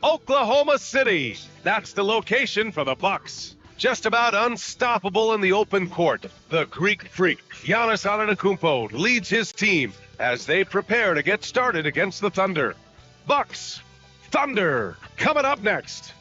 Oklahoma City. That's the location for the Bucks. Just about unstoppable in the open court. The Greek Freak, Giannis Antetokounmpo, leads his team as they prepare to get started against the Thunder. Bucks, Thunder, coming up next.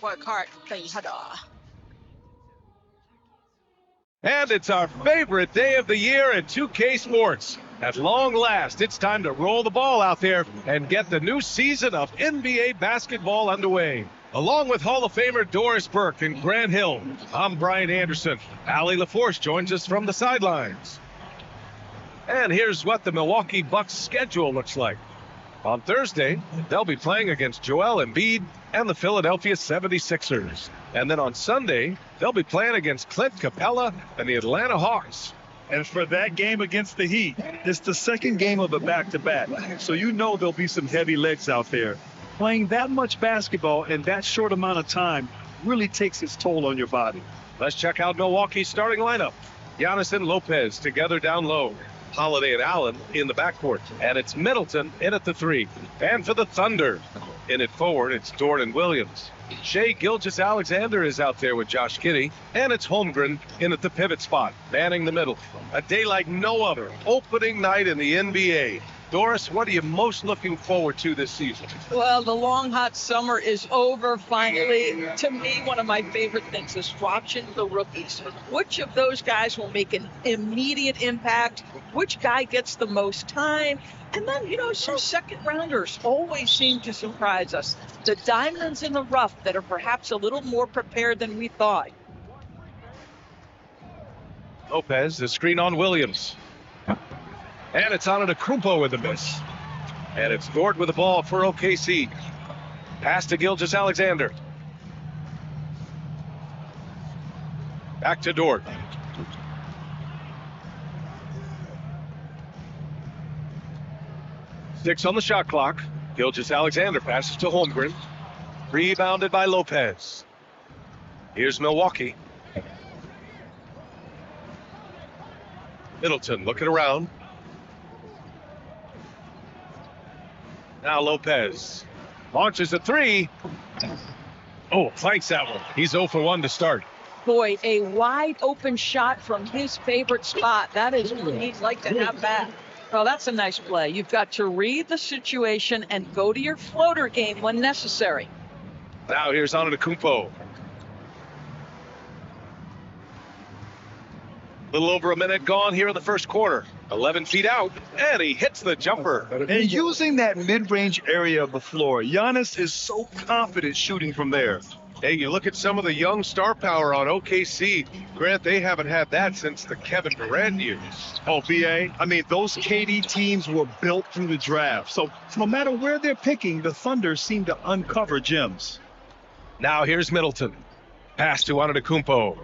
Work hard. And it's our favorite day of the year at 2K Sports. At long last, it's time to roll the ball out there and get the new season of NBA basketball underway. Along with Hall of Famer Doris Burke and Grant Hill, I'm Brian Anderson. Allie LaForce joins us from the sidelines. And here's what the Milwaukee Bucks schedule looks like. On Thursday, they'll be playing against Joel Embiid and the Philadelphia 76ers. And then on Sunday, they'll be playing against Clint Capella and the Atlanta Hawks. And for that game against the Heat, it's the second game of a back-to-back. So you know there'll be some heavy legs out there. Playing that much basketball in that short amount of time really takes its toll on your body. Let's check out Milwaukee's starting lineup. Giannis and Lopez together down low. Holiday and Allen in the backcourt. And it's Middleton in at the 3. And for the Thunder, in it forward, it's Dort and Williams. Shai Gilgeous-Alexander is out there with Josh Giddey. And it's Holmgren in at the pivot spot, manning the middle. A day like no other. Opening night in the NBA. Doris, what are you most looking forward to this season? Well, the long, hot summer is over finally. To me, one of my favorite things is watching the rookies. Which of those guys will make an immediate impact? Which guy gets the most time? And then, some second rounders always seem to surprise us. The diamonds in the rough that are perhaps a little more prepared than we thought. Lopez, the screen on Williams. And it's Antetokounmpo with the miss. And it's Dort with the ball for OKC. Pass to Gilgeous-Alexander. Back to Dort. Six on the shot clock. Gilgeous-Alexander passes to Holmgren. Rebounded by Lopez. Here's Milwaukee. Middleton looking around. Now Lopez launches a 3. Oh, flanks that one. He's 0 for 1 to start. Boy, a wide open shot from his favorite spot. That is what he'd like to have back. Well, that's a nice play. You've got to read the situation and go to your floater game when necessary. Now here's Antetokounmpo. A little over a minute gone here in the first quarter. 11 feet out, and he hits the jumper. And using that mid-range area of the floor, Giannis is so confident shooting from there. Hey, you look at some of the young star power on OKC. Grant, they haven't had that since the Kevin Durant years. Oh, BA, I mean, those KD teams were built through the draft. So no matter where they're picking, the Thunder seem to uncover gems. Now here's Middleton. Pass to Antetokounmpo.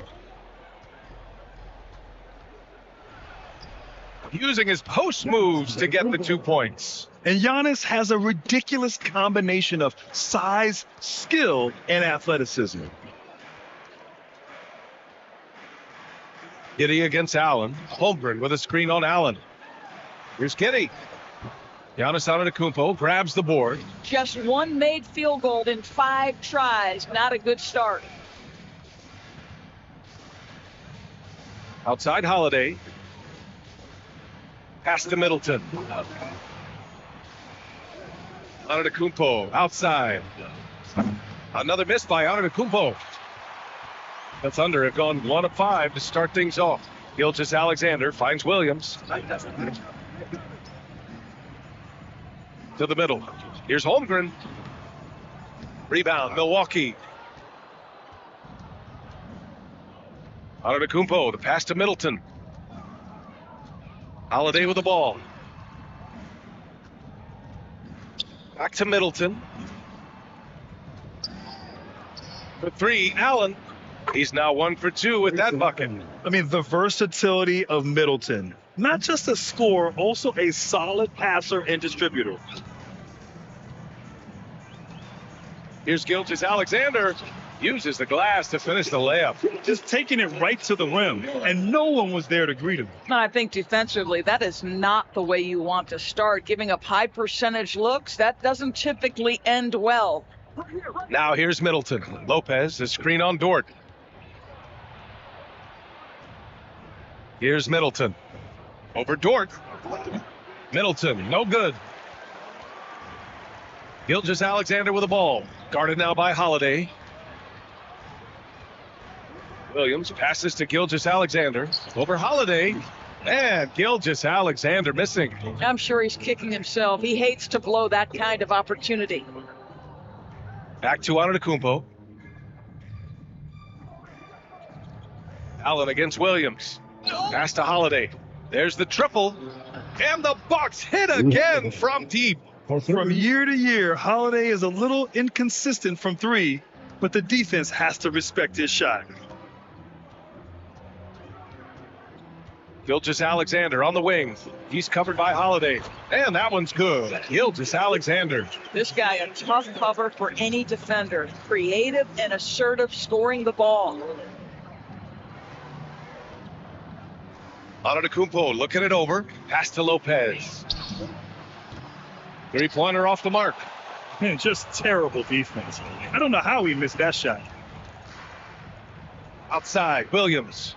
Using his post moves to get the 2 points. And Giannis has a ridiculous combination of size, skill, and athleticism. Giddey against Allen. Holmgren with a screen on Allen. Here's Giddey. Giannis Antetokounmpo grabs the board. Just one made field goal in 5 tries. Not a good start. Outside Holiday. Pass to Middleton. Antetokounmpo outside. Another miss by Antetokounmpo. The Thunder have gone 1 of 5 to start things off. Gilgeous-Alexander finds Williams. To the middle. Here's Holmgren. Rebound, Milwaukee. Antetokounmpo, the pass to Middleton. Holiday with the ball. Back to Middleton. For three, Allen. He's now 1 for 2 with that bucket. I mean, the versatility of Middleton. Not just a scorer, also a solid passer and distributor. Here's Gilgeous-Alexander. Uses the glass to finish the layup. Just taking it right to the rim, and no one was there to greet him. I think defensively, that is not the way you want to start. Giving up high percentage looks, that doesn't typically end well. Now here's Middleton. Lopez, the screen on Dort. Here's Middleton. Over Dort. Middleton, no good. Gilgeous-Alexander with the ball. Guarded now by Holiday. Williams passes to Gilgeous-Alexander. Over Holiday. And Gilgeous-Alexander missing. I'm sure he's kicking himself. He hates to blow that kind of opportunity. Back to Antetokounmpo. Allen against Williams. Pass to Holiday. There's the triple. And the Bucks hit again from deep. From year to year, Holiday is a little inconsistent from three, but the defense has to respect his shot. Gilgeous-Alexander on the wing. He's covered by Holiday. And that one's good. Gilgeous-Alexander. This guy, a tough cover for any defender. Creative and assertive, scoring the ball. Antetokounmpo looking it over. Pass to Lopez. Three-pointer off the mark. Man, just terrible defense. I don't know how he missed that shot. Outside, Williams.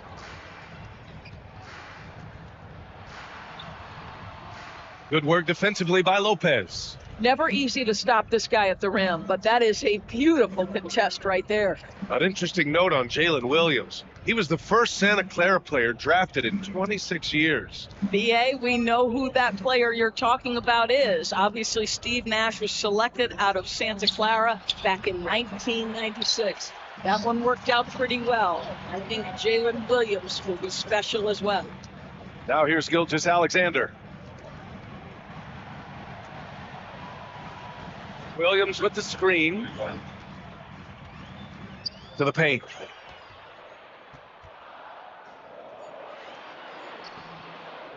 Good work defensively by Lopez. Never easy to stop this guy at the rim, but that is a beautiful contest right there. An interesting note on Jalen Williams. He was the first Santa Clara player drafted in 26 years. BA, we know who that player you're talking about is. Obviously, Steve Nash was selected out of Santa Clara back in 1996. That one worked out pretty well. I think Jalen Williams will be special as well. Now here's Gilgeous-Alexander. Williams with the screen. To the paint.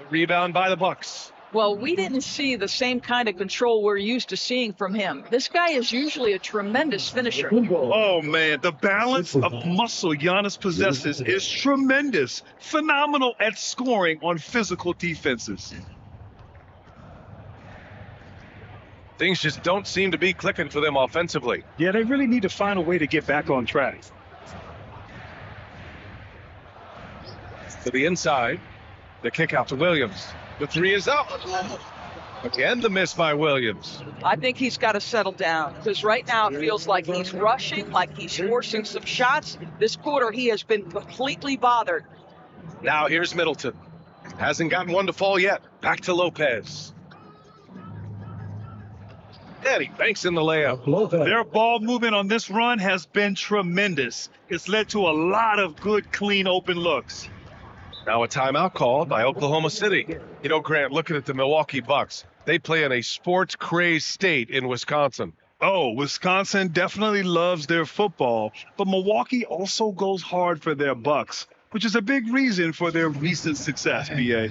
Rebound by the Bucks. Well, we didn't see the same kind of control we're used to seeing from him. This guy is usually a tremendous finisher. Oh, man, the balance of muscle Giannis possesses is tremendous. Phenomenal at scoring on physical defenses. Things just don't seem to be clicking for them offensively. Yeah, they really need to find a way to get back on track. To the inside. The kick out to Williams. The three is up. Again, the miss by Williams. I think he's got to settle down because right now it feels like he's rushing, like he's forcing some shots. This quarter, he has been completely bothered. Now here's Middleton. Hasn't gotten one to fall yet. Back to Lopez. And he banks in the layup. Their ball movement on this run has been tremendous. It's led to a lot of good, clean, open looks. Now a timeout called by Oklahoma City. You know, Grant, looking at the Milwaukee Bucks, they play in a sports-crazed state in Wisconsin. Oh, Wisconsin definitely loves their football, but Milwaukee also goes hard for their Bucks, which is a big reason for their recent success, BA.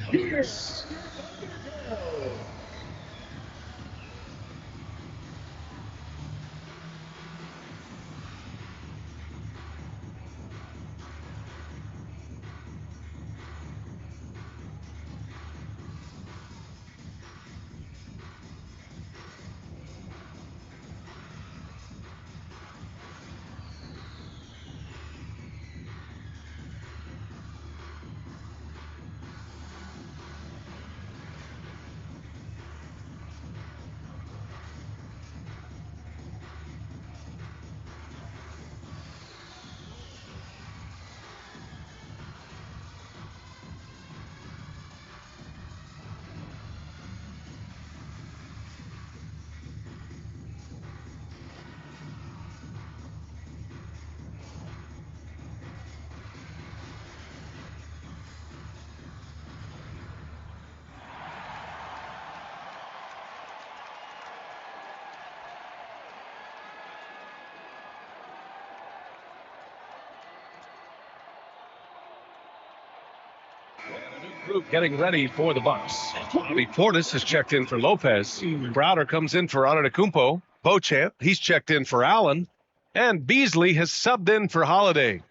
Group getting ready for the Bucks. Bobby Portis has checked in for Lopez. Crowder comes in for Antetokounmpo. Beauchamp, he's checked in for Allen. And Beasley has subbed in for Holiday.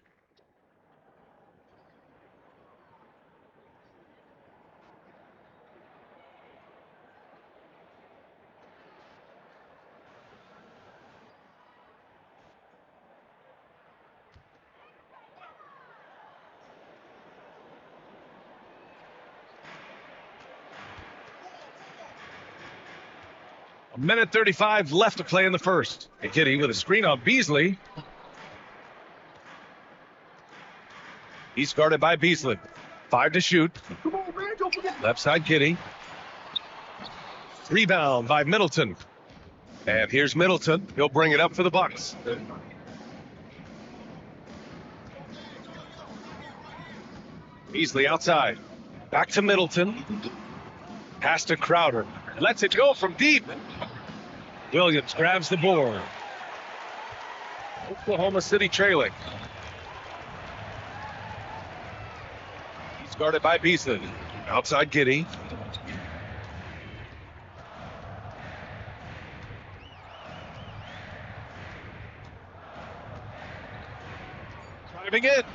Minute 35 left to play in the first. Kitty with a screen on Beasley. He's guarded by Beasley. 5 to shoot. Left side Kitty. Rebound by Middleton. And here's Middleton. He'll bring it up for the Bucks. Beasley outside. Back to Middleton. Pass to Crowder. Lets it go from deep. Williams grabs the board. Oklahoma City trailing. He's guarded by Beasley. Outside Giddey. Driving it.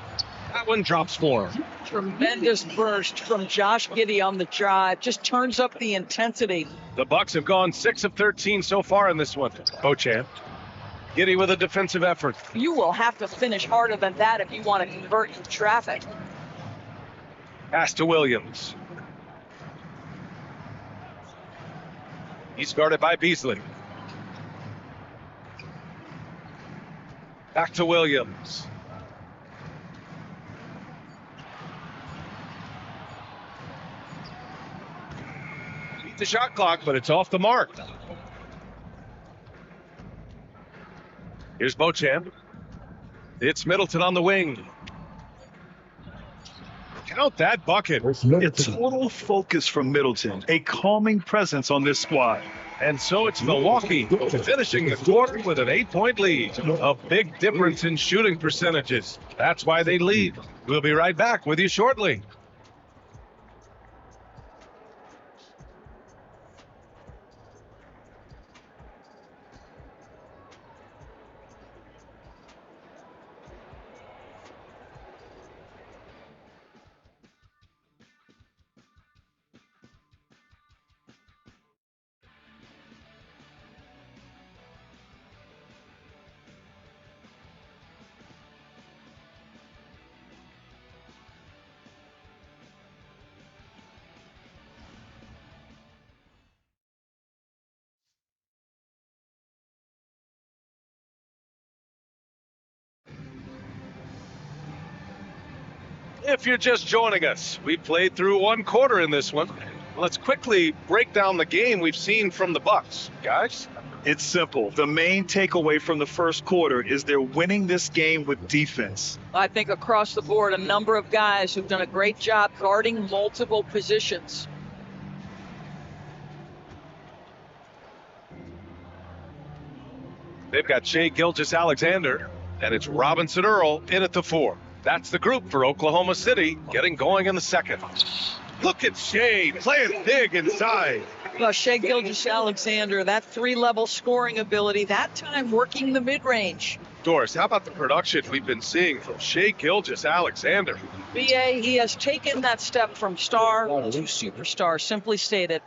That one drops for him. Tremendous burst from Josh Giddey on the drive. Just turns up the intensity. The Bucks have gone 6 of 13 so far in this one. Beauchamp. Giddey with a defensive effort. You will have to finish harder than that if you want to convert in traffic. Pass to Williams. He's guarded by Beasley. Back to Williams. The shot clock, but it's off the mark. Here's Beauchamp. It's Middleton on the wing. Count that bucket. A total focus from Middleton. A calming presence on this squad. And so it's Milwaukee finishing the quarter with an 8-point lead. A big difference in shooting percentages. That's why they lead. We'll be right back with you shortly. If you're just joining us, we played through one quarter in this one. Let's quickly break down the game we've seen from the Bucks, guys. It's simple. The main takeaway from the first quarter is they're winning this game with defense. I think across the board, a number of guys who've done a great job guarding multiple positions. They've got Shai Gilgeous-Alexander, and it's Robinson Earl in at the 4. That's the group for Oklahoma City, getting going in the second. Look at Shai playing big inside. Well, Shai Gilgeous-Alexander, that 3-level scoring ability, that time working the mid-range. Doris, how about the production we've been seeing from Shai Gilgeous-Alexander? BA, he has taken that step from star to superstar, simply stated.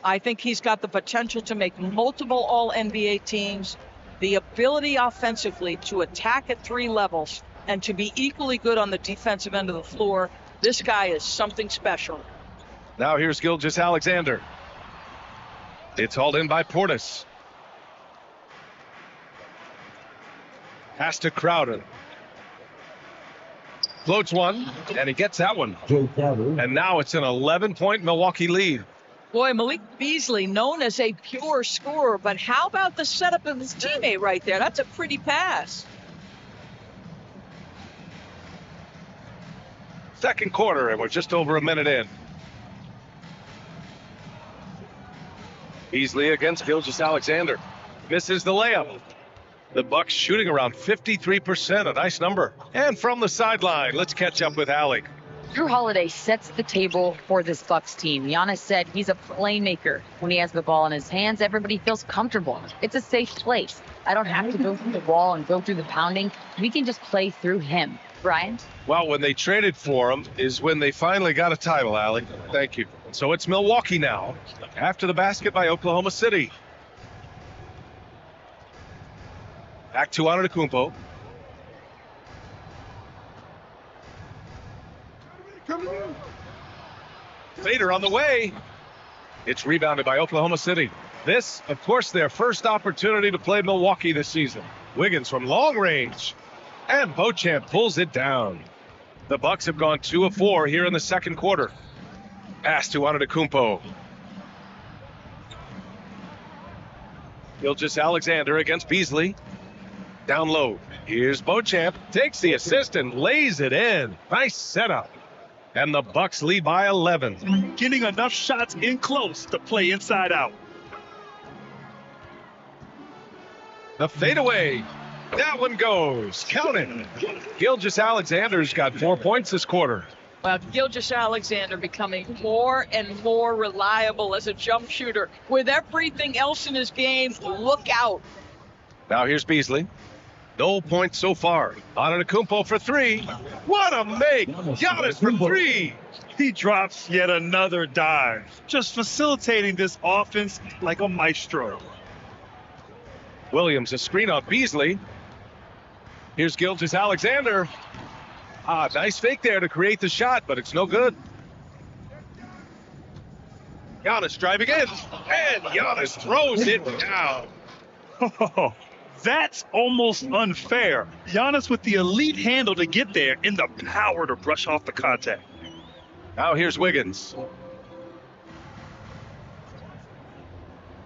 I think he's got the potential to make multiple All-NBA teams, the ability offensively to attack at 3 levels, and to be equally good on the defensive end of the floor. This guy is something special. Now here's Gilgeous-Alexander. It's hauled in by Portis. Pass to Crowder. Floats one, and he gets that one. And now it's an 11-point Milwaukee lead. Boy, Malik Beasley, known as a pure scorer, but how about the setup of his teammate right there? That's a pretty pass. Second quarter, and we're just over a minute in. Beasley against Gilgeous-Alexander. Misses the layup. The Bucks shooting around 53%, a nice number. And from the sideline, let's catch up with Alec. Drew Holiday sets the table for this Bucks team. Giannis said he's a playmaker. When he has the ball in his hands, everybody feels comfortable. It's a safe place. I don't have to go through the wall and go through the pounding. We can just play through him. Brian? Well, when they traded for him is when they finally got a title, Allie. Thank you. So it's Milwaukee now, after the basket by Oklahoma City. Back to Antetokounmpo. Fader on the way. It's rebounded by Oklahoma City. This, of course, their first opportunity to play Milwaukee this season. Wiggins from long range. And Beauchamp pulls it down. The Bucks have gone 2 of 4 here in the second quarter. Pass to Antetokounmpo. Gilgeous-Alexander against Beasley. Down low. Here's Beauchamp. Takes the assist and lays it in. Nice setup. And the Bucks lead by 11. Getting enough shots in close to play inside out. The fadeaway. That one goes. Count it. Gilgeous-Alexander's got 4 points this quarter. Well, Gilgeous-Alexander becoming more and more reliable as a jump shooter. With everything else in his game, look out. Now here's Beasley. No points so far. Antetokounmpo for 3. What a make! Giannis for 3. He drops yet another dive, just facilitating this offense like a maestro. Williams, a screen on Beasley. Here's Gilgeous-Alexander. Nice fake there to create the shot, but it's no good. Giannis driving in, and Giannis throws it down. Oh, that's almost unfair. Giannis with the elite handle to get there and the power to brush off the contact. Now here's Wiggins.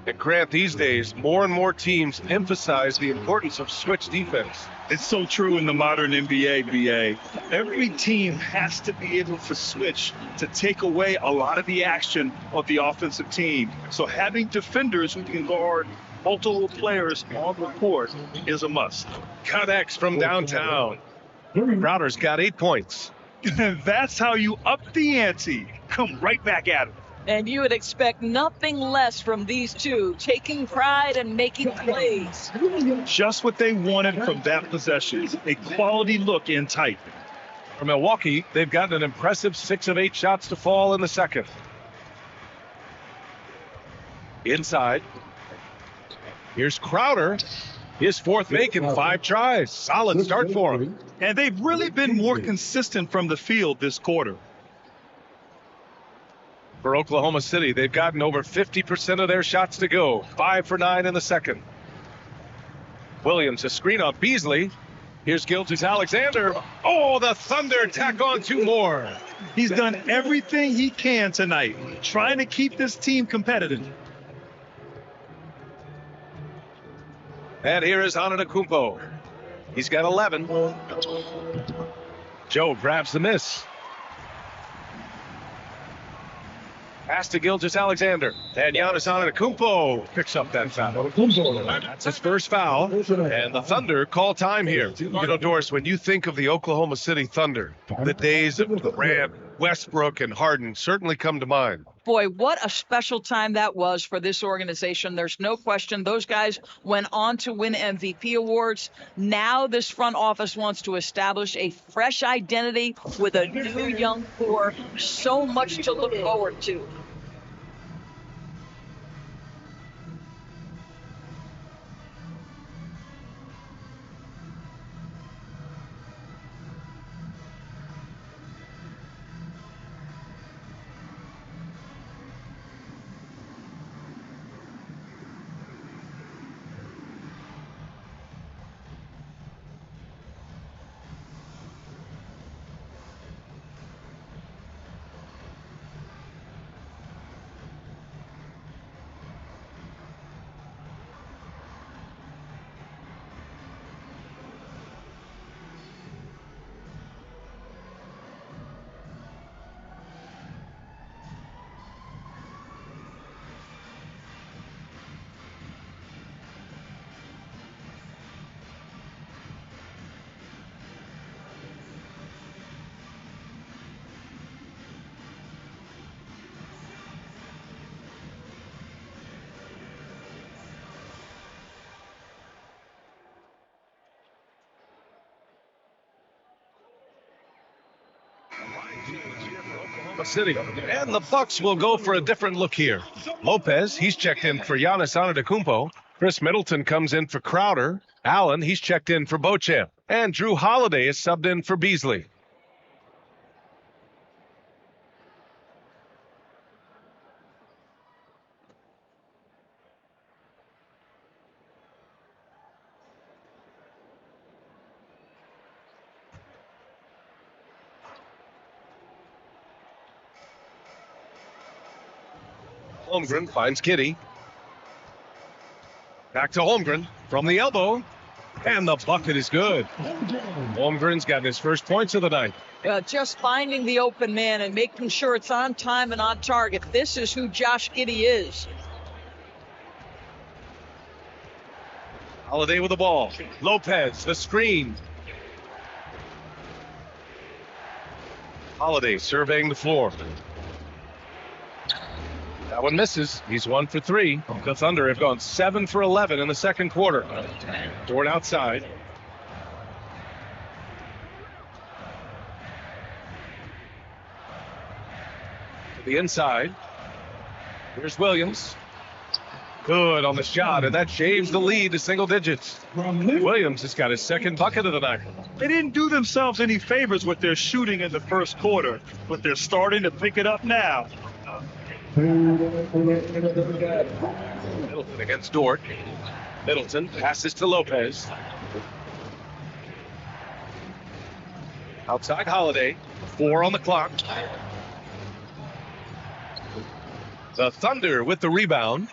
And Grant, these days, more and more teams emphasize the importance of switch defense. It's so true in the modern NBA, BA. Every team has to be able to switch to take away a lot of the action of the offensive team. So having defenders who can guard multiple players on the court is a must. Connects from downtown. Crowder's got 8 points. That's how you up the ante. Come right back at him. And you would expect nothing less from these two, taking pride and making plays. Just what they wanted from that possession, a quality look in tight. For Milwaukee, they've gotten an impressive 6 of 8 shots to fall in the second. Inside. Here's Crowder. His 4th make in 5 tries. Solid start for him. And they've really been more consistent from the field this quarter. For Oklahoma City, they've gotten over 50% of their shots to go. 5 for 9 in the second. Williams, a screen on Beasley. Here's Gilgeous-Alexander. Oh, the Thunder tack on 2 more. He's done everything he can tonight, trying to keep this team competitive. And here is Antetokounmpo. He's got 11. Joe grabs the miss. Pass to Gilgeous-Alexander. And Giannis Antetokounmpo picks up that foul. That's his first foul. And the Thunder call time here. You know, Doris, when you think of the Oklahoma City Thunder, the days of Grant, Westbrook, and Harden certainly come to mind. Boy, what a special time that was for this organization. There's no question those guys went on to win MVP awards. Now this front office wants to establish a fresh identity with a new young core. So much to look forward to. City. And the Bucks will go for a different look here. Lopez, he's checked in for Giannis Antetokounmpo. Chris Middleton comes in for Crowder. Allen, he's checked in for Beauchamp. And Drew Holiday is subbed in for Beasley. Holmgren finds Kitty. Back to Holmgren from the elbow. And the bucket is good. Holmgren's got his first points of the night. Just finding the open man and making sure it's on time and on target. This is who Josh Giddey is. Holiday with the ball. Lopez, the screen. Holiday surveying the floor. That one misses. He's 1 for 3. The Thunder have gone 7 for 11 in the second quarter. Dort outside. To the inside. Here's Williams. Good on the shot, and that shaves the lead to single digits. Williams has got his second bucket of the night. They didn't do themselves any favors with their shooting in the first quarter, but they're starting to pick it up now. Middleton against Dort. Middleton passes to Lopez. Outside Holiday. 4 on the clock. The Thunder with the rebound.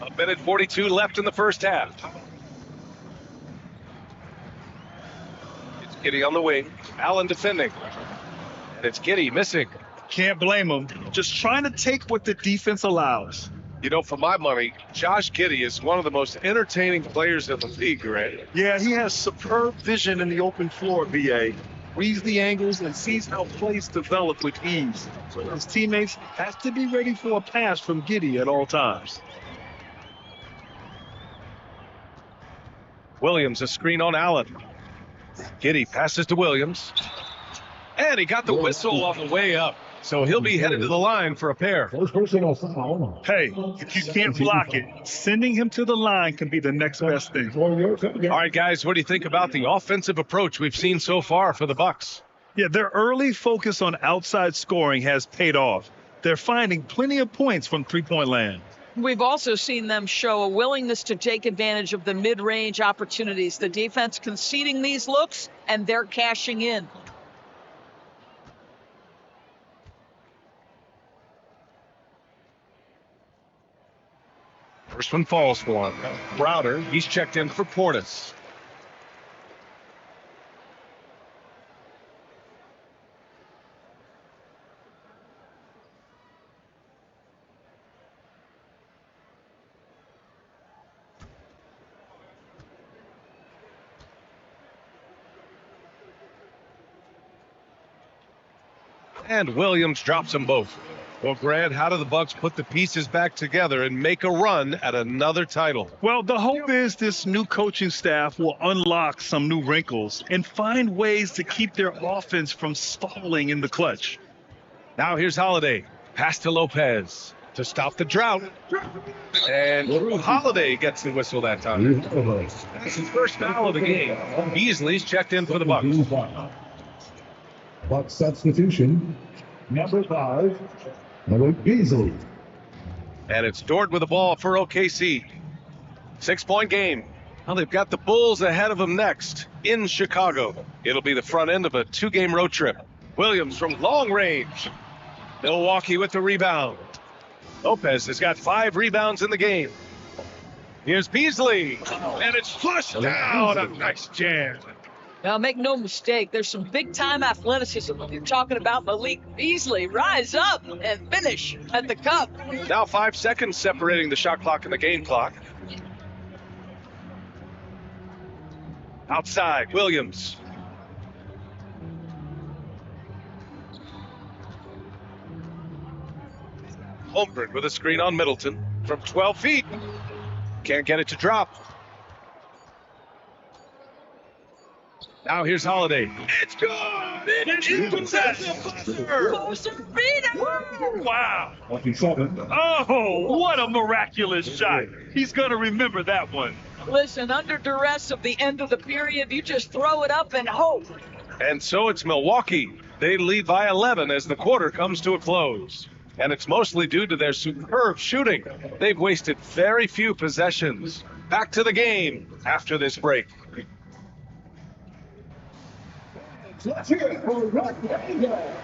A minute 42 left in the first half. It's Giddey on the wing. Allen defending. And it's Giddey missing. Can't blame them. Just trying to take what the defense allows. You know, for my money, Josh Giddey is one of the most entertaining players in the league, right? Yeah, he has superb vision in the open floor, BA. Reads the angles and sees how plays develop with ease. His teammates have to be ready for a pass from Giddey at all times. Williams, a screen on Allen. Giddey passes to Williams. And he got the whistle on the way up. So he'll be headed to the line for a pair. Hey, if you can't block it, sending him to the line can be the next best thing. All right, guys, what do you think about the offensive approach we've seen so far for the Bucks? Yeah, their early focus on outside scoring has paid off. They're finding plenty of points from three-point land. We've also seen them show a willingness to take advantage of the mid-range opportunities. The defense conceding these looks, and they're cashing in. First one falls for him. Crowder, he's checked in for Portis. And Williams drops them both. Well, Grant, how do the Bucks put the pieces back together and make a run at another title? Well, the hope is this new coaching staff will unlock some new wrinkles and find ways to keep their offense from stalling in the clutch. Now here's Holiday. Pass to Lopez to stop the drought. And Holiday gets the whistle that time. That's his first foul of the game. Beasley's checked in for the Bucks. Bucks substitution, number 5, Beasley. And it's Dort with the ball for OKC. 6-point game. Well, they've got the Bulls ahead of them next in Chicago. It'll be the front end of a 2-game road trip. Williams from long range. Milwaukee with the rebound. Lopez has got 5 rebounds in the game. Here's Beasley. And it's flushed down. A nice jam. Now, make no mistake, there's some big-time athleticism. You're talking about Malik Beasley. Rise up and finish at the cup. Now 5 seconds separating the shot clock and the game clock. Outside, Williams. Holmgren with a screen on Middleton from 12 feet. Can't get it to drop. Now here's Holiday. It's good! Closer, beat him! Wow. 27. Oh, what a miraculous shot. He's going to remember that one. Listen, under duress of the end of the period, you just throw it up and hope. And so it's Milwaukee. They lead by 11 as the quarter comes to a close. And it's mostly due to their superb shooting. They've wasted very few possessions. Back to the game after this break. Let's hear it for Rock Ranger.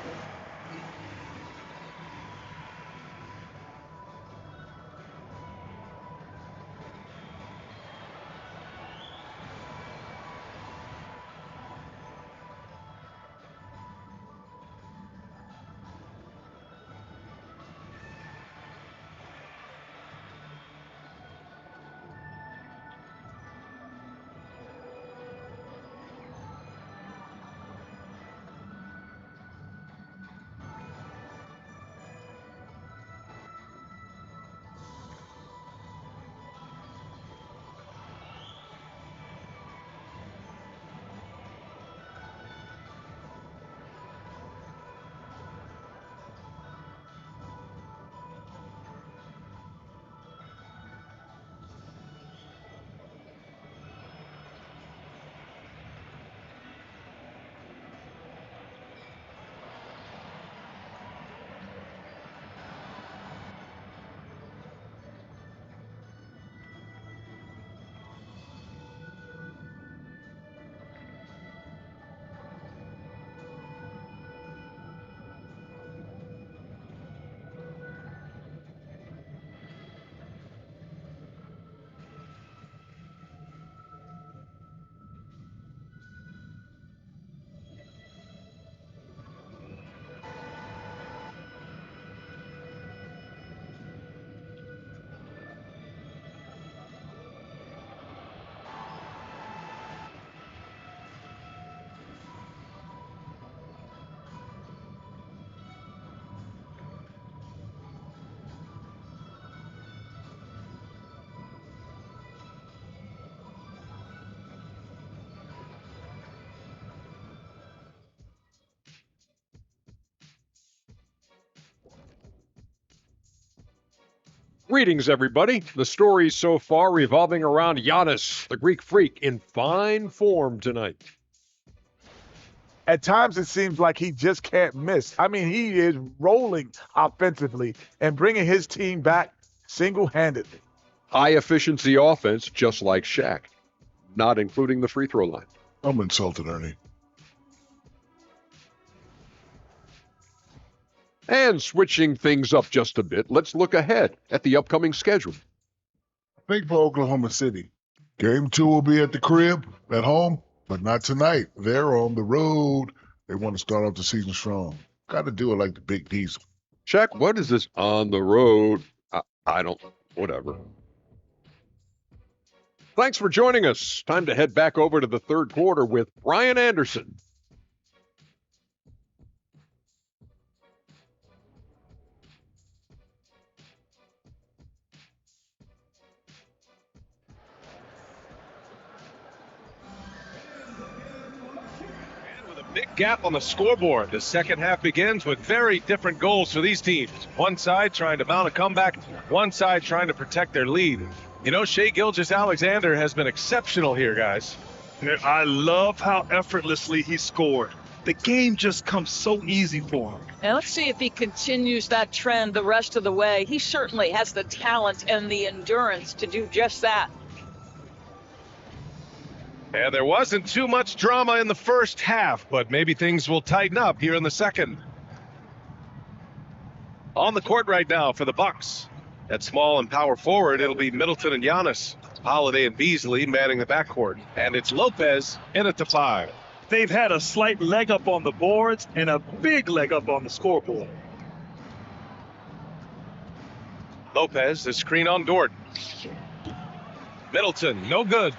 Greetings, everybody. The story so far revolving around Giannis, the Greek freak, in fine form tonight. At times, it seems like he just can't miss. I mean, he is rolling offensively and bringing his team back single-handedly. High-efficiency offense, just like Shaq, not including the free throw line. I'm insulted, Ernie. And switching things up just a bit, let's look ahead at the upcoming schedule. I think for Oklahoma City, Game 2 will be at the crib, at home, but not tonight. They're on the road. They want to start off the season strong. Got to do it like the Big Diesel. Shaq, what is this on the road? I don't, whatever. Thanks for joining us. Time to head back over to the third quarter with Brian Anderson. Big gap on the scoreboard. The second half begins with very different goals for these teams. One side trying to mount a comeback, one side trying to protect their lead. You know, Shai Gilgeous-Alexander has been exceptional here, guys. I love how effortlessly he scored. The game just comes so easy for him. And let's see if he continues that trend the rest of the way. He certainly has the talent and the endurance to do just that. And there wasn't too much drama in the first half, but maybe things will tighten up here in the second. On the court right now for the Bucks. At small and power forward, it'll be Middleton and Giannis. Holiday and Beasley manning the backcourt. And it's Lopez in at the 5. They've had a slight leg up on the boards and a big leg up on the scoreboard. Lopez, the screen on Dort. Middleton, no good.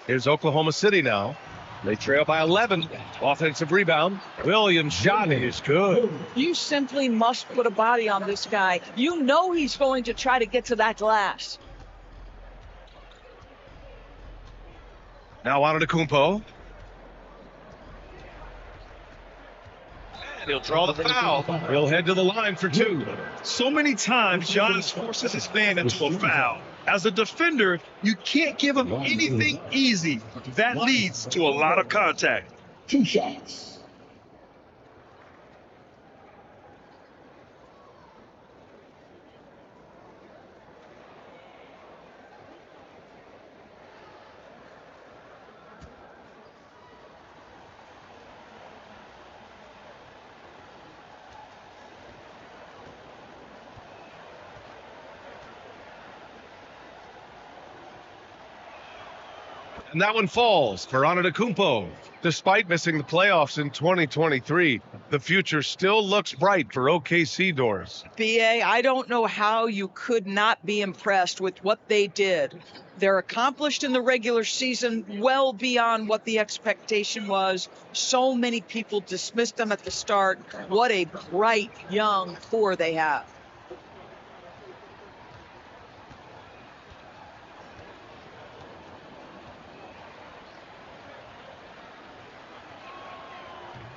Here's Oklahoma City now. They trail by 11. Offensive rebound. Williams' shot is good. You simply must put a body on this guy. You know he's going to try to get to that glass. Now Antetokounmpo. He'll draw the foul. He'll head to the line for two. So many times, Giannis forces his man into a foul. As a defender, you can't give him anything easy. That leads to a lot of contact. 2 shots. And that one falls for Antetokounmpo. Despite missing the playoffs in 2023, the future still looks bright for OKC doors. BA, I don't know how you could not be impressed with what they did. They're accomplished in the regular season well beyond what the expectation was. So many people dismissed them at the start. What a bright young core they have.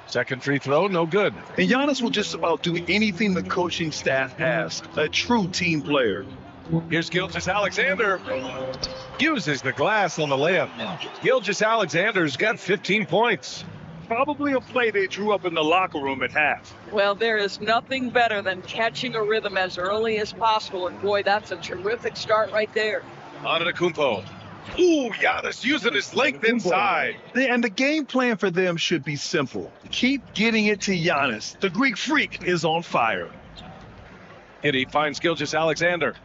Second free throw, no good. And Giannis will just about do anything the coaching staff asks. A true team player. Here's Gilgeous-Alexander. Uses the glass on the layup. Gilgeous-Alexander's got 15 points. Probably a play they drew up in the locker room at half. Well, there is nothing better than catching a rhythm as early as possible. And boy, that's a terrific start right there. Antetokounmpo. Ooh, Giannis using his length inside. And the game plan for them should be simple. Keep getting it to Giannis. The Greek freak is on fire. He finds Gilgeous-Alexander.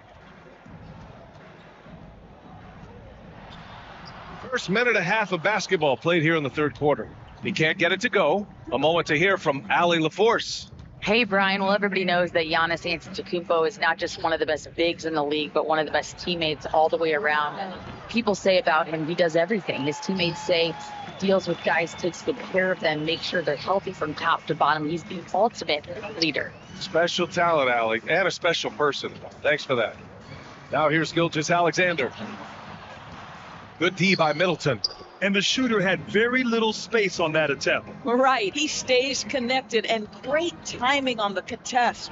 First minute and a half of basketball played here in the third quarter. He can't get it to go. A moment to hear from Allie LaForce. Hey, Brian. Well, everybody knows that Giannis Antetokounmpo is not just one of the best bigs in the league, but one of the best teammates all the way around. People say about him, he does everything. His teammates say he deals with guys, takes good care of them, makes sure they're healthy from top to bottom. He's the ultimate leader. Special talent, Allie, and a special person. Thanks for that. Now here's Gilgeous-Alexander. Good D by Middleton. And the shooter had very little space on that attempt. Right. He stays connected and great timing on the contest.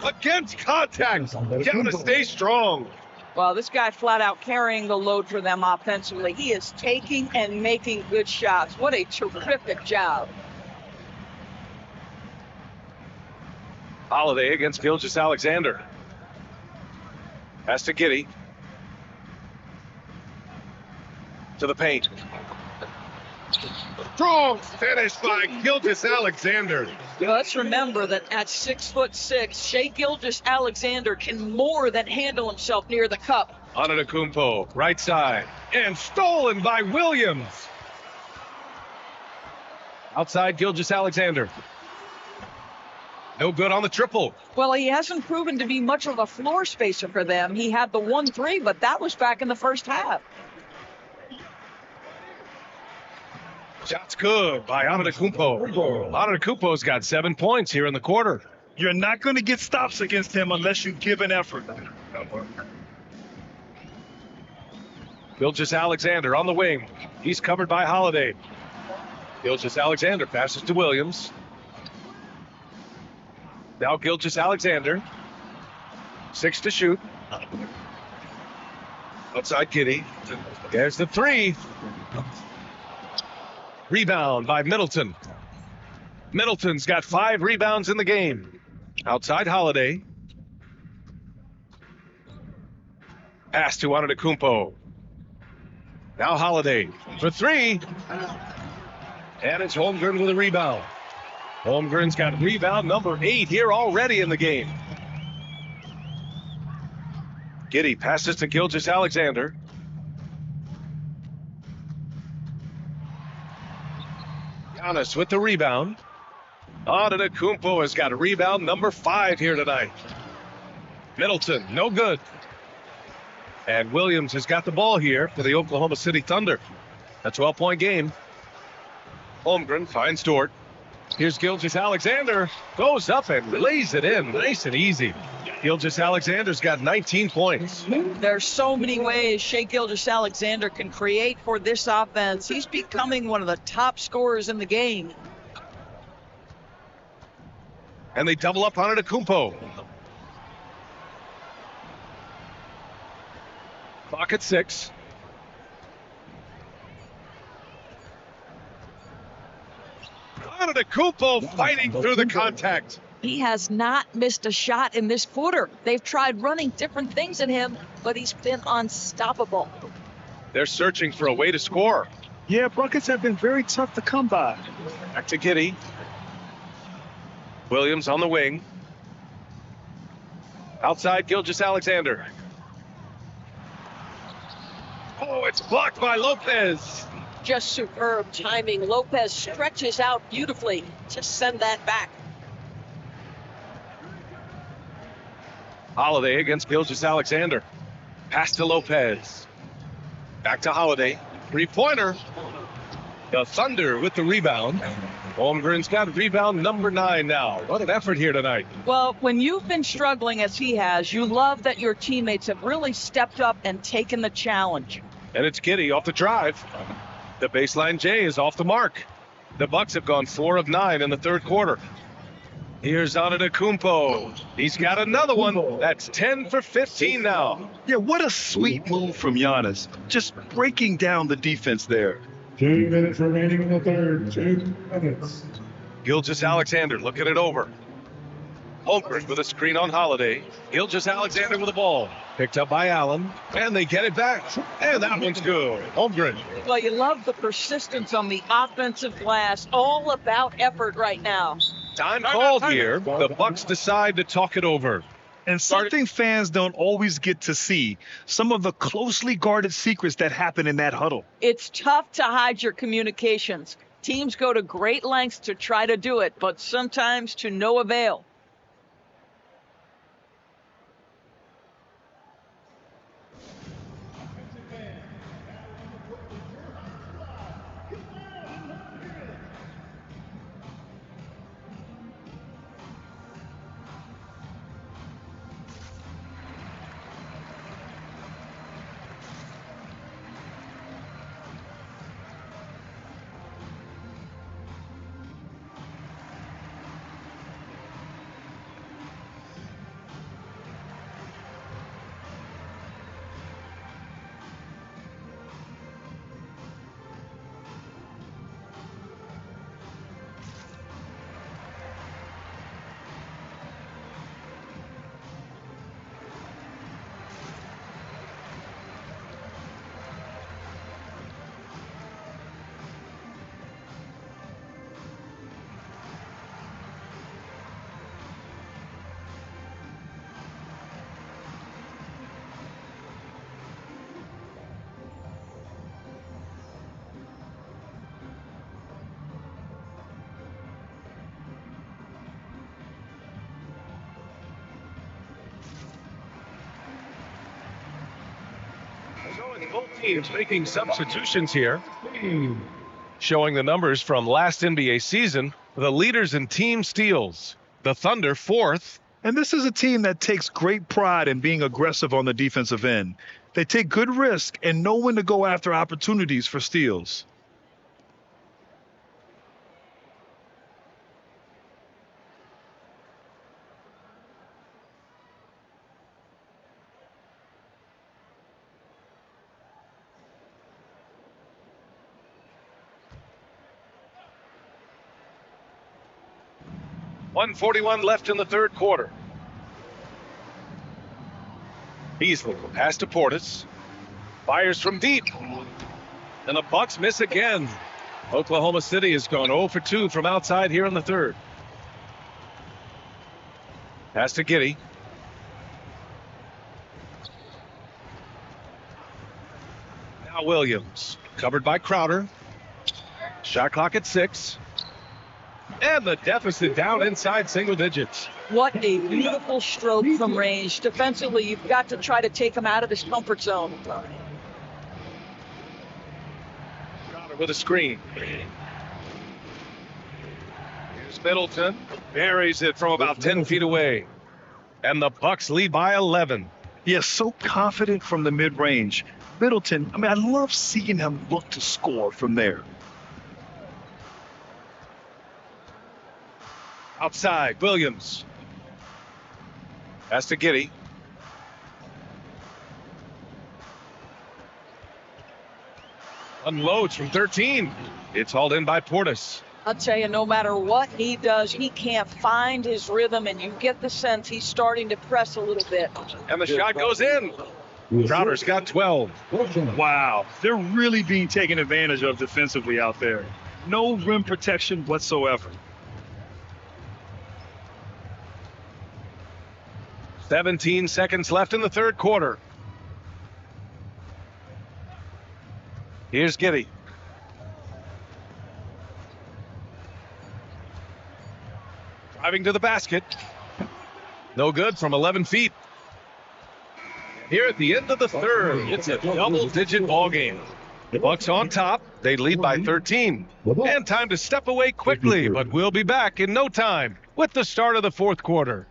Against contact. Gotta stay strong. Well, this guy flat out carrying the load for them offensively. He is taking and making good shots. What a terrific job. Holiday against Gilgeous-Alexander. Pass to Giddey. To the paint. Strong finish by Gilgeous-Alexander. Let's remember that at 6'6", Shai Gilgeous-Alexander can more than handle himself near the cup. Antetokounmpo, right side, and stolen by Williams. Outside Gilgeous-Alexander. No good on the triple. Well, he hasn't proven to be much of a floor spacer for them. He had the 1-3, but that was back in the first half. Shot's good by Antetokounmpo. Antetokounmpo's got 7 points here in the quarter. You're not going to get stops against him unless you give an effort. Gilgeous-Alexander on the wing. He's covered by Holiday. Gilgeous-Alexander passes to Williams. Now Gilgeous-Alexander. 6 to shoot. Outside Giddey. There's the 3. Rebound by Middleton. Middleton's got 5 rebounds in the game. Outside Holiday. Pass to Antetokounmpo. Now Holiday for 3. And it's Holmgren with a rebound. Holmgren's got rebound number 8 here already in the game. Giddey passes to Gilgeous-Alexander. Giannis with the rebound. Antetokounmpo has got a rebound number 5 here tonight. Middleton, no good. And Williams has got the ball here for the Oklahoma City Thunder. A 12-point game. Holmgren finds Dort. Here's Gilgeous-Alexander. Goes up and lays it in. Nice and easy. Gilgeous-Alexander's got 19 points. There's so many ways Shai Gilgeous-Alexander can create for this offense. He's becoming one of the top scorers in the game. And they double up on it, Kumpo. Clock at 6. Kumpo fighting through the contact. He has not missed a shot in this quarter. They've tried running different things at him, but he's been unstoppable. They're searching for a way to score. Yeah, buckets have been very tough to come by. Back to Giddy. Williams on the wing. Outside, Gilgeous-Alexander. Oh, it's blocked by Lopez. Just superb timing. Lopez stretches out beautifully to send that back. Holiday against Gilgeous-Alexander. Pass to Lopez. Back to Holiday. Three-pointer. The Thunder with the rebound. Holmgren's got rebound number 9 now. What an effort here tonight. Well, when you've been struggling as he has, you love that your teammates have really stepped up and taken the challenge. And it's Giddy off the drive. The baseline J is off the mark. The Bucks have gone 4 of 9 in the third quarter. Here's Kumpo. He's got another one. That's 10 for 15 now. Yeah, what a sweet move from Giannis. Just breaking down the defense there. 2 minutes remaining in the third. 2 minutes. Gilgeous-Alexander looking it over. Holmgren with a screen on Holiday. Gilgeous-Alexander with the ball. Picked up by Allen. And they get it back. And that one's good. Holmgren. Well, you love the persistence on the offensive glass. All about effort right now. Time called here. The Bucks decide to talk it over. And something fans don't always get to see, some of the closely guarded secrets that happen in that huddle. It's tough to hide your communications. Teams go to great lengths to try to do it, but sometimes to no avail. Both teams making substitutions here. Showing the numbers from last NBA season. The leaders in team steals. The Thunder 4th. And this is a team that takes great pride in being aggressive on the defensive end. They take good risk and know when to go after opportunities for steals. .141 left in the third quarter. Beasley pass to Portis. Fires from deep. And the Bucks miss again. Oklahoma City has gone 0 for 2 from outside here in the third. Pass to Giddy. Now Williams. Covered by Crowder. Shot clock at 6. And the deficit down inside single digits. What a beautiful stroke from range. Defensively, you've got to try to take him out of his comfort zone. Crowder with a screen. Here's Middleton. Buries it from about 10 feet away. And the Bucks lead by 11. Yeah, so confident from the mid-range. Middleton, I love seeing him look to score from there. Outside, Williams. Pass to Giddey. Unloads from 13. It's hauled in by Portis. I'll tell you, no matter what he does, he can't find his rhythm, and you get the sense he's starting to press a little bit. And the shot goes in. Crowder's got 12. Wow, they're really being taken advantage of defensively out there. No rim protection whatsoever. 17 seconds left in the third quarter. Here's Giddey. Driving to the basket. No good from 11 feet. Here at the end of the third, it's a double-digit ball game. The Bucks on top. They lead by 13. And time to step away quickly, but we'll be back in no time with the start of the fourth quarter.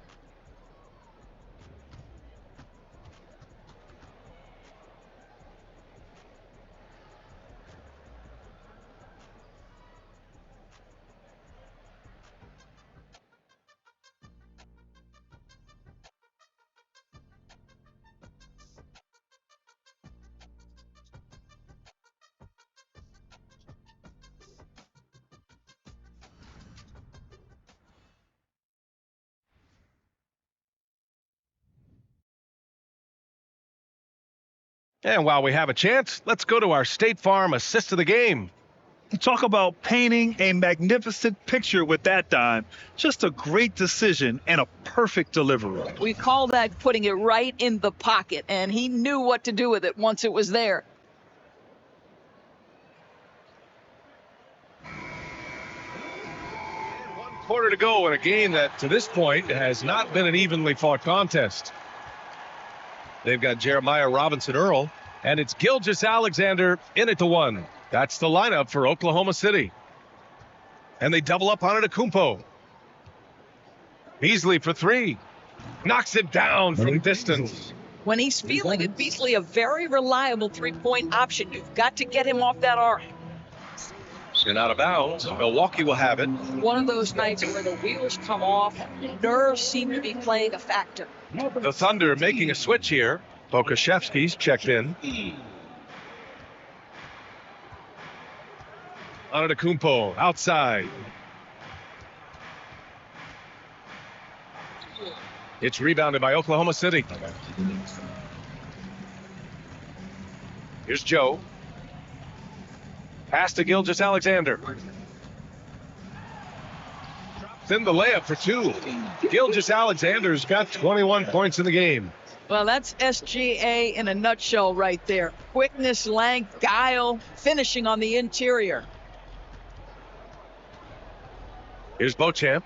And while we have a chance, let's go to our State Farm assist of the game. Talk about painting a magnificent picture with that dime. Just a great decision and a perfect delivery. We call that putting it right in the pocket, and he knew what to do with it once it was there. One quarter to go in a game that, to this point, has not been an evenly fought contest. They've got Jeremiah Robinson-Earl, and it's Gilgeous-Alexander in at the one. That's the lineup for Oklahoma City. And they double up on Antetokounmpo. Beasley for three. Knocks it down from distance. When he's feeling it, Beasley a very reliable three-point option. You've got to get him off that arc. And out of bounds. Milwaukee will have it. One of those nights where the wheels come off, nerves seem to be playing a factor. The Thunder making a switch here. Pokuševski's checked in. Antetokounmpo outside. It's rebounded by Oklahoma City. Here's Joe. Pass to Gilgeous-Alexander. Drops in the layup for two. Gilgeous-Alexander's got 21 points in the game. Well, that's SGA in a nutshell right there. Quickness, length, guile, finishing on the interior. Here's Beauchamp.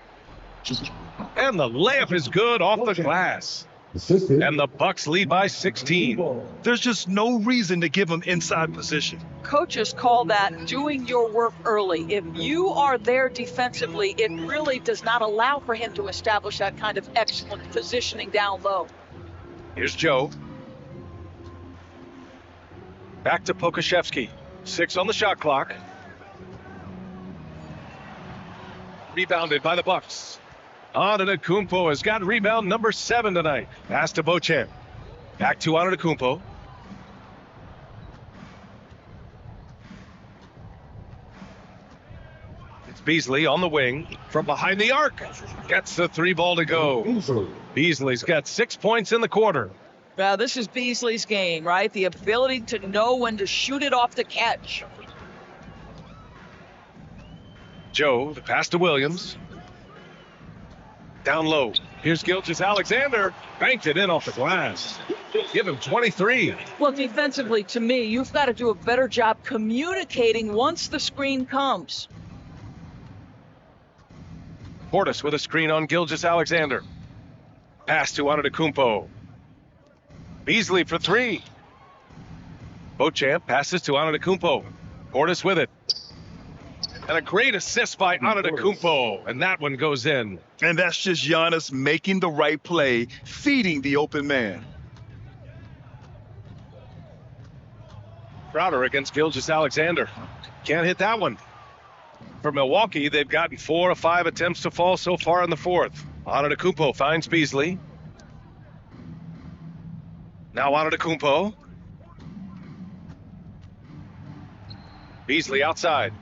And the layup is good off the glass. And the Bucks lead by 16. There's just no reason to give them inside position. Coaches call that doing your work early. If you are there defensively, it really does not allow for him to establish that kind of excellent positioning down low. Here's Joe. Back to Pokuševski. 6 on the shot clock. Rebounded by the Bucks. Antetokounmpo has got rebound number 7 tonight. Pass to Beauchamp. Back to Antetokounmpo. It's Beasley on the wing from behind the arc. Gets the 3 ball to go. Beasley's got 6 points in the quarter. Now, this is Beasley's game, right? The ability to know when to shoot it off the catch. Joe, the pass to Williams. Down low. Here's Gilgeous-Alexander. Banked it in off the glass. Give him 23. Well, defensively, to me, you've got to do a better job communicating once the screen comes. Portis with a screen on Gilgeous-Alexander. Pass to Antetokounmpo. Beasley for 3. Beauchamp passes to Antetokounmpo. Portis with it. And a great assist by Antetokounmpo. And that one goes in. And that's just Giannis making the right play, feeding the open man. Crowder against Gilgeous-Alexander. Can't hit that one. For Milwaukee, they've gotten 4 of 5 attempts to fall so far in the fourth. Antetokounmpo finds Beasley. Now Antetokounmpo. Beasley outside.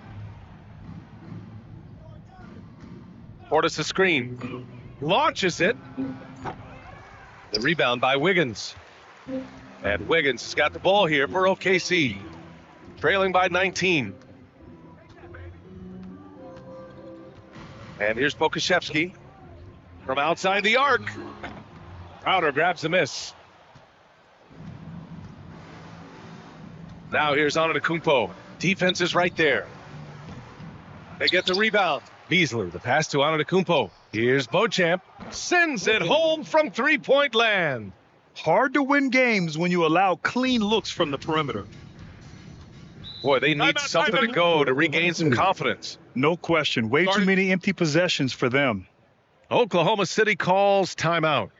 Portis a screen. Launches it. The rebound by Wiggins. And Wiggins has got the ball here for OKC. Trailing by 19. And here's Pokusevski from outside the arc. Crowder grabs the miss. Now here's Antetokounmpo. Defense is right there. They get the rebound. Beasley, the pass to Antetokounmpo. Here's Beauchamp. Sends it home from three-point land. Hard to win games when you allow clean looks from the perimeter. Boy, they need something to go to regain some confidence. No question. Way too many empty possessions for them. Oklahoma City calls timeout.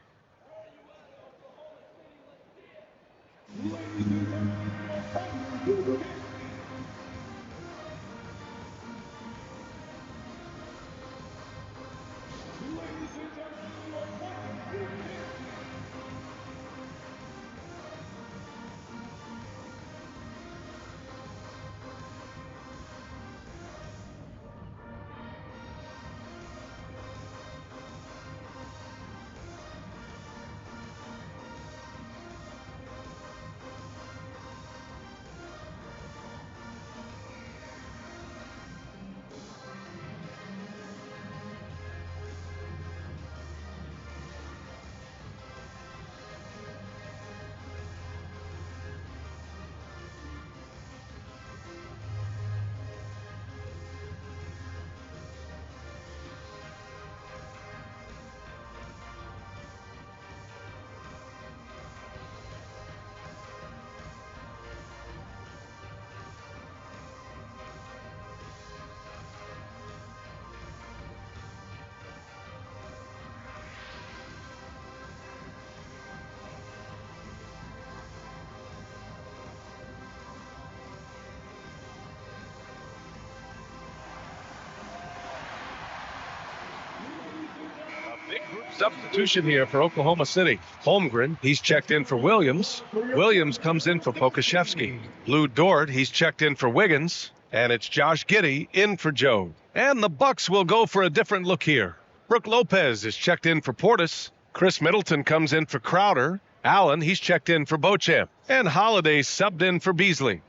Big group substitution here for Oklahoma City. Holmgren, he's checked in for Williams. Williams comes in for Pokusevski. Lou Dort, he's checked in for Wiggins. And it's Josh Giddey in for Joe. And the Bucks will go for a different look here. Brooke Lopez is checked in for Portis. Chris Middleton comes in for Crowder. Allen, he's checked in for Beauchamp. And Holiday subbed in for Beasley.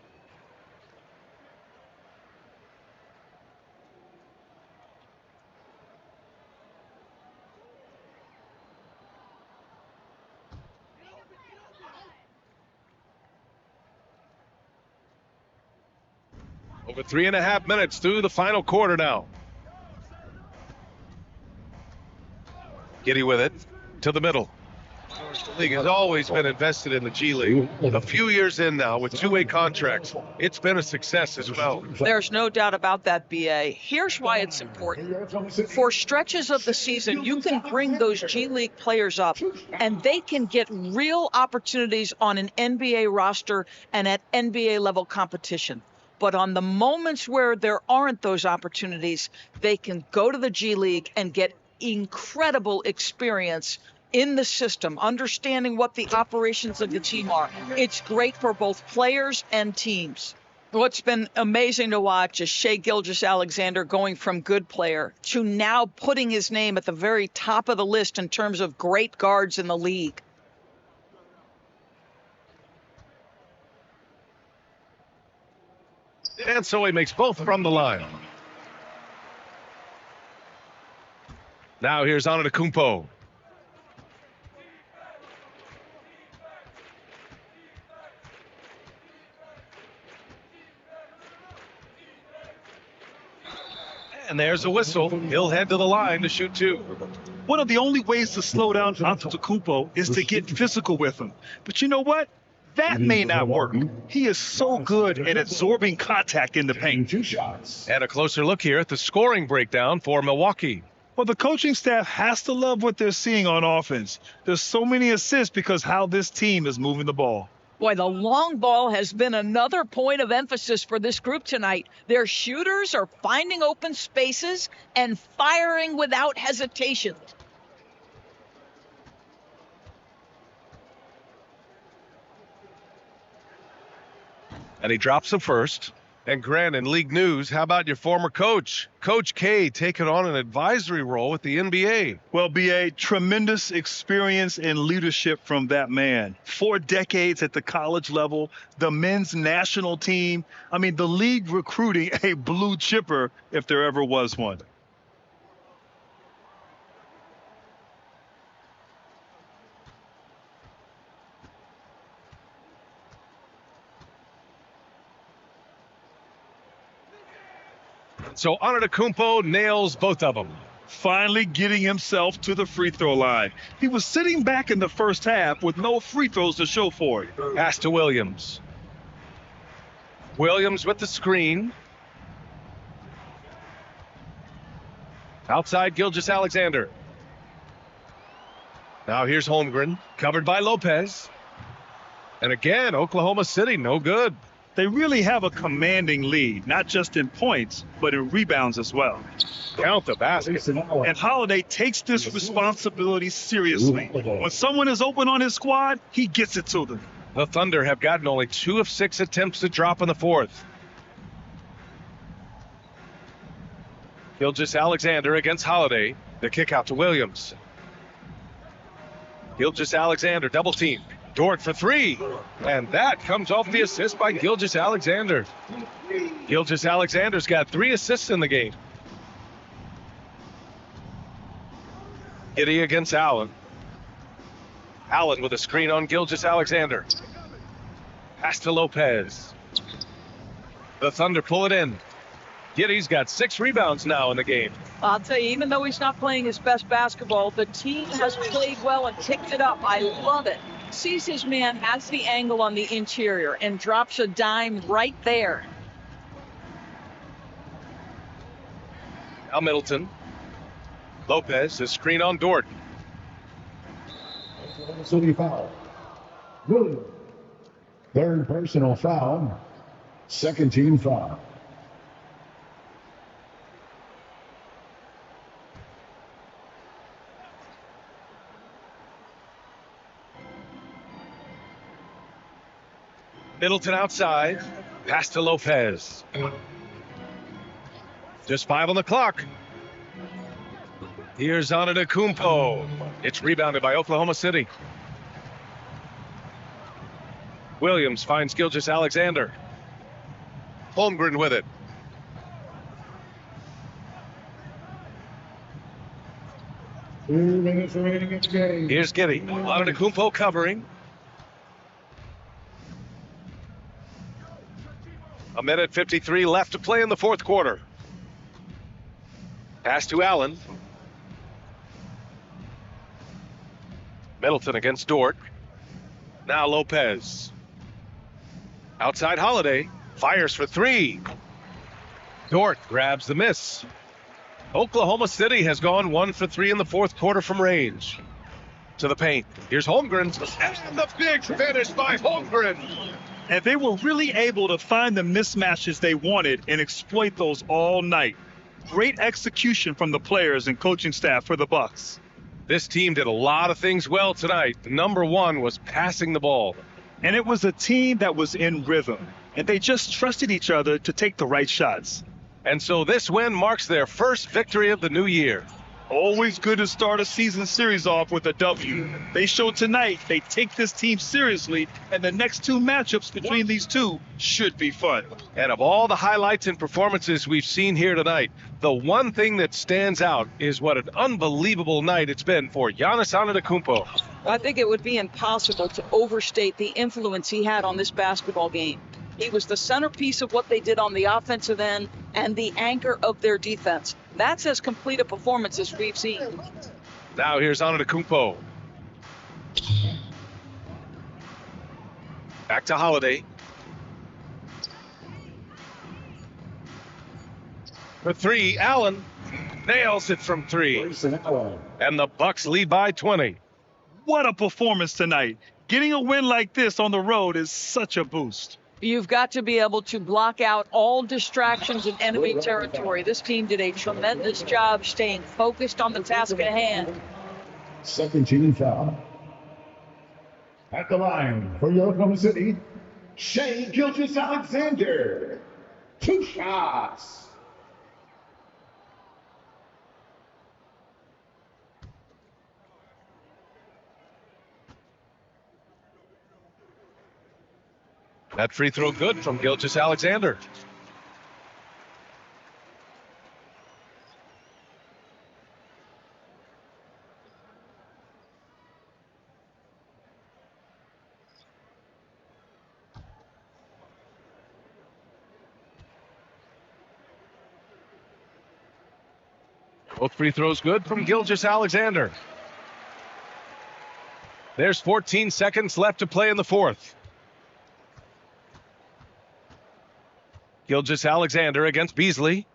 Over 3.5 minutes through the final quarter now. Giddey with it to the middle. The league has always been invested in the G League. A few years in now with two-way contracts, it's been a success as well. There's no doubt about that, BA. Here's why it's important. For stretches of the season, you can bring those G League players up, and they can get real opportunities on an NBA roster and at NBA level competition. But on the moments where there aren't those opportunities, they can go to the G League and get incredible experience in the system, understanding what the operations of the team are. It's great for both players and teams. What's been amazing to watch is Shai Gilgeous-Alexander going from good player to now putting his name at the very top of the list in terms of great guards in the league. And so he makes both from the line. Now here's Antetokounmpo. And there's a whistle. He'll head to the line to shoot two. One of the only ways to slow down Antetokounmpo is to get physical with him. But you know what? That may not work. He is so good at absorbing contact in the paint. And a closer look here at the scoring breakdown for Milwaukee. Well, the coaching staff has to love what they're seeing on offense. There's so many assists because how this team is moving the ball. Boy, the long ball has been another point of emphasis for this group tonight. Their shooters are finding open spaces and firing without hesitation. And he drops the first. And Grant, in league news, how about your former coach? Coach K taking on an advisory role with the NBA. Well, BA, tremendous experience and leadership from that man. 4 decades at the college level, the men's national team. I mean, the league recruiting a blue chipper if there ever was one. So Antetokounmpo nails both of them. Finally getting himself to the free throw line. He was sitting back in the first half with no free throws to show for it. Pass to Williams. Williams with the screen. Outside Gilgeous-Alexander. Now here's Holmgren, covered by Lopez. And again, Oklahoma City, no good. They really have a commanding lead, not just in points, but in rebounds as well. Count the basket. And Holiday takes this responsibility seriously. When someone is open on his squad, he gets it to them. The Thunder have gotten only 2 of 6 attempts to drop in the fourth. Gilgeous-Alexander against Holiday. The kick out to Williams. Gilgeous-Alexander double team. Dort for 3. And that comes off the assist by Gilgeous-Alexander. Gilgeous-Alexander's got 3 assists in the game. Giddey against Allen. Allen with a screen on Gilgeous-Alexander. Pass to Lopez. The Thunder pull it in. Giddey's got 6 rebounds now in the game. I'll tell you, even though he's not playing his best basketball, the team has played well and picked it up. I love it. Sees his man, has the angle on the interior, and drops a dime right there. Now Middleton. Lopez, the screen on Dort. City foul. Williams. 3rd personal foul. 2nd team foul. Middleton outside. Pass to Lopez. Just 5 on the clock. Here's Antetokounmpo. It's rebounded by Oklahoma City. Williams finds Gilgeous-Alexander. Holmgren with it. Two minutes remaining in the game. Here's Giddey. Antetokounmpo covering. A minute 53 left to play in the fourth quarter. Pass to Allen. Middleton against Dort. Now Lopez. Outside Holiday. Fires for 3. Dort grabs the miss. Oklahoma City has gone 1 for 3 in the fourth quarter from range. To the paint. Here's Holmgren. And the big finish by Holmgren. And they were really able to find the mismatches they wanted and exploit those all night. Great execution from the players and coaching staff for the Bucks. This team did a lot of things well tonight. Number 1 was passing the ball. And it was a team that was in rhythm. And they just trusted each other to take the right shots. And so this win marks their first victory of the new year. Always good to start a season series off with a W. They showed tonight they take this team seriously, and the next 2 matchups between these two should be fun. And of all the highlights and performances we've seen here tonight, the one thing that stands out is what an unbelievable night it's been for Giannis Antetokounmpo. I think it would be impossible to overstate the influence he had on this basketball game. He was the centerpiece of what they did on the offensive end and the anchor of their defense. That's as complete a performance as we've seen. Now here's Antetokounmpo. Back to Holiday. For 3, Allen nails it from 3. And the Bucks lead by 20. What a performance tonight. Getting a win like this on the road is such a boost. You've got to be able to block out all distractions in enemy territory. This team did a tremendous job staying focused on the task at hand. Second team foul. At the line for your Oklahoma City, Shea Gilgeous-Alexander. 2 shots. That free throw good from Gilgeous-Alexander. Both free throws good from Gilgeous-Alexander. There's 14 seconds left to play in the fourth. Gilgeous-Alexander against Beasley.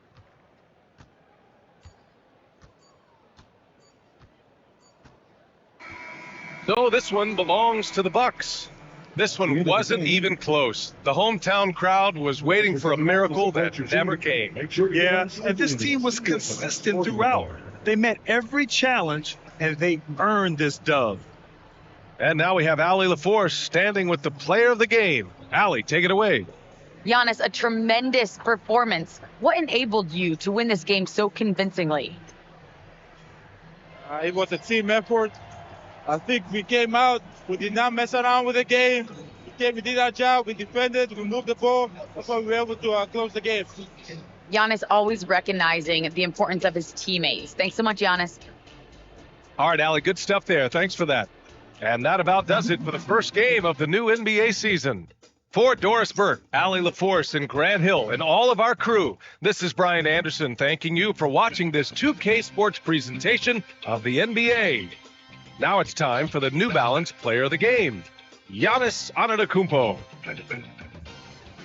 So this one belongs to the Bucks. This one wasn't even close. The hometown crowd was waiting for a miracle that never came. Yeah, and this team was consistent throughout. They met every challenge, and they earned this dub. And now we have Allie LaForce standing with the player of the game. Allie, take it away. Giannis, a tremendous performance. What enabled you to win this game so convincingly? It was a team effort. I think we came out, we did not mess around with the game. We did our job, we defended, we moved the ball. That's why we were able to close the game. Giannis always recognizing the importance of his teammates. Thanks so much, Giannis. All right, Allie, good stuff there. Thanks for that. And that about does it for the first game of the new NBA season. For Doris Burke, Allie LaForce, and Grant Hill, and all of our crew, this is Brian Anderson thanking you for watching this 2K Sports presentation of the NBA. Now it's time for the New Balance Player of the Game, Giannis Antetokounmpo.